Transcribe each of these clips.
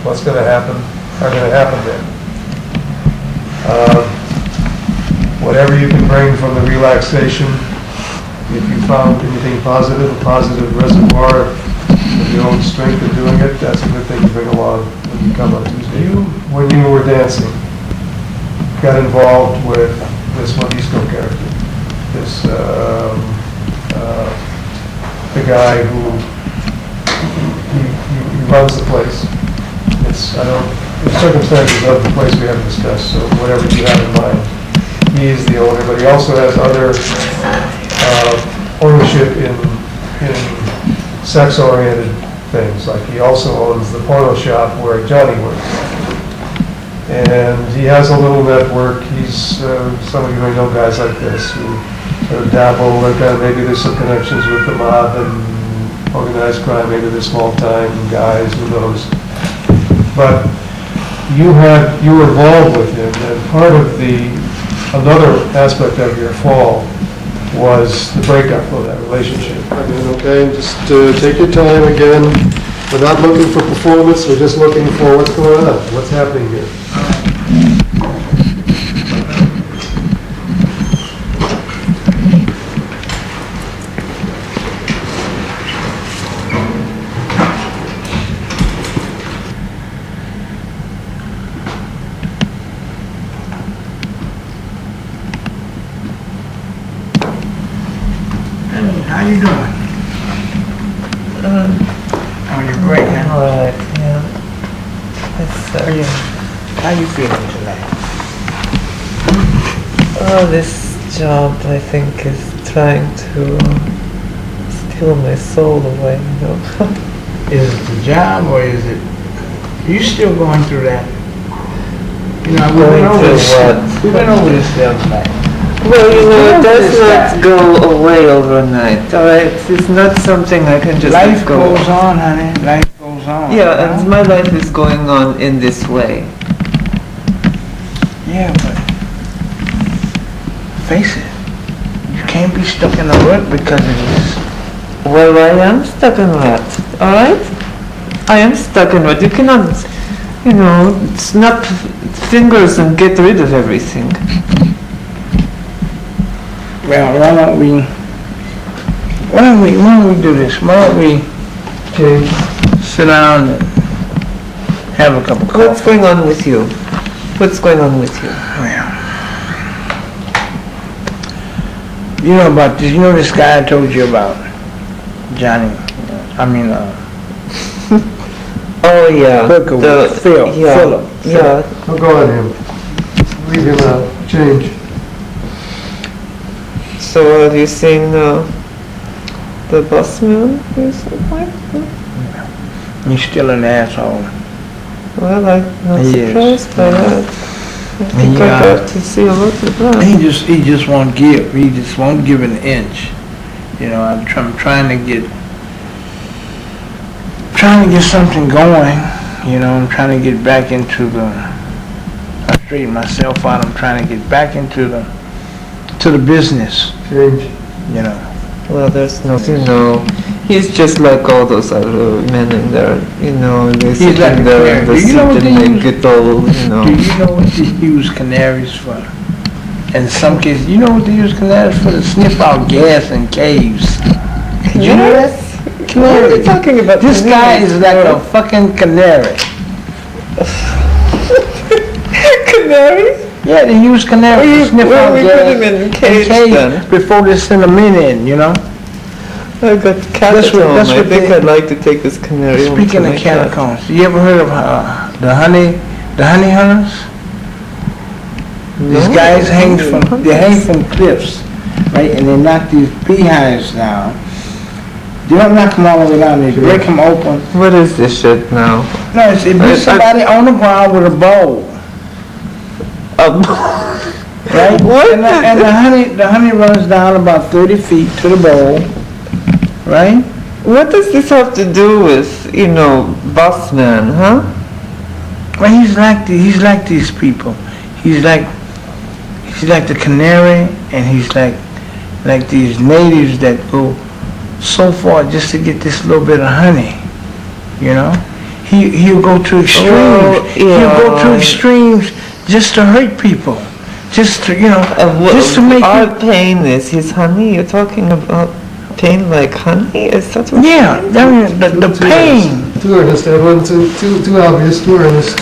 what's going to happen are going to happen there. Whatever you can bring from the relaxation, if you found anything positive, a positive reservoir of your own strength in doing it, that's a good thing to bring along when you come on Tuesday. You, when you were dancing, got involved with this Morisco character, this the guy who he runs the place. The circumstances of the place we haven't discussed, so whatever you have in mind. He is the owner, but he also has other ownership in sex-oriented things. Like he also owns the porno shop where Johnny works. And he has a little network. He's, some of you may know guys like this who sort of dabble, like maybe there's some connections with the mob and organized crime, maybe they're small-time guys, who knows. But you were involved with him, and part of another aspect of your fall was the breakup of that relationship. Okay, just take your time again. We're not looking for performance, we're just looking for what's going on, what's happening here. How you doing? On your break now? All right, yeah. How you feeling today? Oh, this job, I think, is trying to steal my soul away, you know. Is it the job or is it, you still going through that? You know, we've been over this the other night. Well, you know, it does not go away overnight, all right? It's not something I can just Life go. goes on, honey. Life goes on. Yeah, and my life is going on in this way. Yeah, but face it, you can't be stuck in a rut because of this. Well, I am stuck in rut, all right? I am stuck in rut. You cannot, you know, snap fingers and get rid of everything. Well, why don't we do this? Why don't we sit down and have a cup of coffee? What's going on with you? What's going on with you? Well, you know about this, you know this guy I told you about? Johnny, Oh yeah, Philip. Yeah. Don't go on him. Leave him out. Change. So have you seen the bus man recently? He's still an asshole. Well, I'm not He surprised by that. I think I got to see a lot of that. He just won't give. He just won't give an inch. You know, I'm trying to get something going. You know, I'm trying to get back into I straightened myself out. I'm trying to get back into the business. Change. You know. Well, there's no, you know, he's just like all those other men in there, you know, they sit like in there and they sit and they get all, you know. Do you know what they use canaries for? In some cases, you know what they use canaries for? To sniff out gas in caves. Did you know that? What are you talking about? This guy is like a fucking canary. Canary? Yeah, they use canaries to sniff out we gas put him in cage then? before they send them in, you know? I got cat at home. that's I what think they- I'd like to take this canary home to Speaking my of cat. catacombs, you ever heard of the honey hunters? These No, guys hang hunters. from cliffs, right? And they knock these beehives down. They don't knock them all the way down, they break them open. What is this shit now? No, it'd be somebody on the ground with a bow, right? What? And the honey runs down about 30 feet to the bowl, right? What does this have to do with, you know, boss man, huh? Well, he's like these people. He's like the canary, and he's like these natives that go so far just to get this little bit of honey, you know? he'll go to extremes. Oh, yeah. He'll go to extremes just to hurt people, just to, just to make Our you. pain is his honey. You're talking about pain like honey? Is that what? Yeah, I mean, the pain. Too earnest, Edwin, too obvious, too earnest.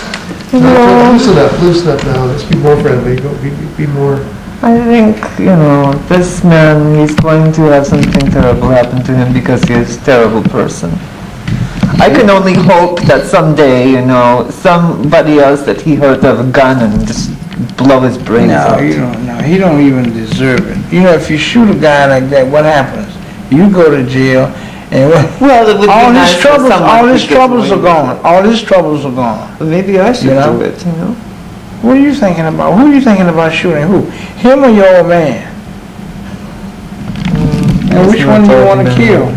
Loosen up now, let's be more friendly, be more. I think, this man, he's going to have something terrible happen to him because he is a terrible person. I can only hope that someday, somebody else that he hurt have a gun and just blow his brains out. No, he don't even deserve it. If you shoot a guy like that, what happens? You go to jail, and Well, it would all be his nice troubles, for someone all to his get troubles away are with gone. it. All his troubles are gone. Maybe I should do it, What are you thinking about? Who are you thinking about shooting? Who? Him or your old man? And which one do you want to kill?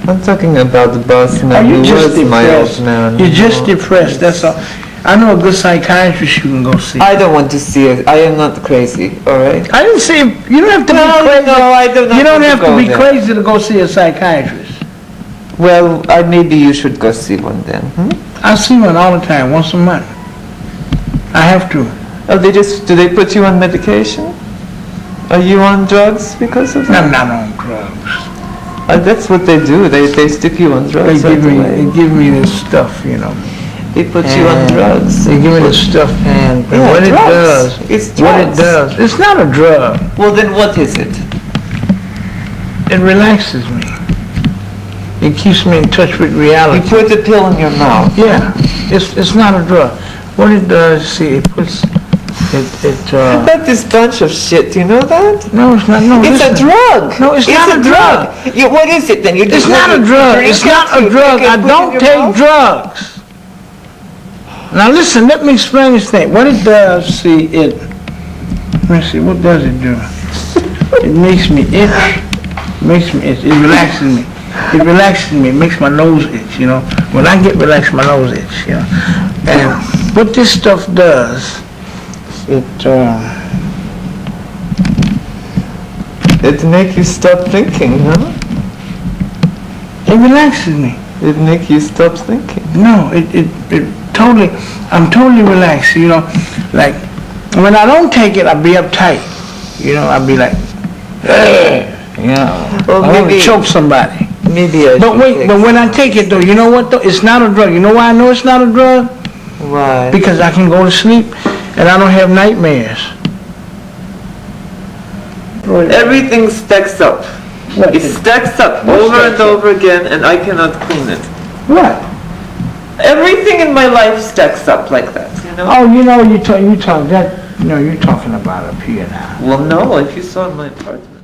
I'm talking about the boss man. You who just was my old depressed. man. You're just depressed, that's all. I know a good psychiatrist you can go see. I don't want to see it. I am not crazy, all right? I didn't say, you don't have to be crazy. No, I do not You don't want to have to go be there. crazy to go see a psychiatrist. Well, maybe you should go see one then. I see one all the time, once a month. I have to. Oh, do they put you on medication? Are you on drugs because of that? I'm not on drugs. That's what they do. They stick you on They drugs give right me, away. they give me this stuff, They put you on drugs. They give me this stuff, and Yeah, what it drugs. does, It's what it drugs. does, it's not a drug. Well, then what is it? It relaxes me. It keeps me in touch with You reality. put the pill in your mouth. Yeah, it's not a drug. What it does, see, it puts, About this bunch of shit, you know that? no, it's not, no, It's a listen. drug. No, it's not a drug. What is it then? You It's just not a drink drug, it, it's not a you drug, drink it, I put it in don't your take mouth? drugs. Now listen, let me explain this thing. What it does, see, let me see, what does it do? It makes me itch, it relaxes me. It relaxes me, it makes my nose itch, When I get relaxed, my nose itch, And what this stuff does, It make you stop thinking, huh? it relaxes me. It make you stop thinking. No, it totally, I'm totally relaxed, like, when I don't take it, I'll be uptight, I'll be like, Well, I want to maybe, choke somebody. maybe I But should wait, take but when I take it though, you know what though? It's not a drug. You know why I know it's not a drug? Why? Because I can go to sleep and I don't have nightmares. Everything stacks up. What? It stacks up What over stacks and over again, and I cannot clean it. What? Everything in my life stacks up like that, Oh, you talk that, you're talking about up here now. Well, no, if you saw my apartment.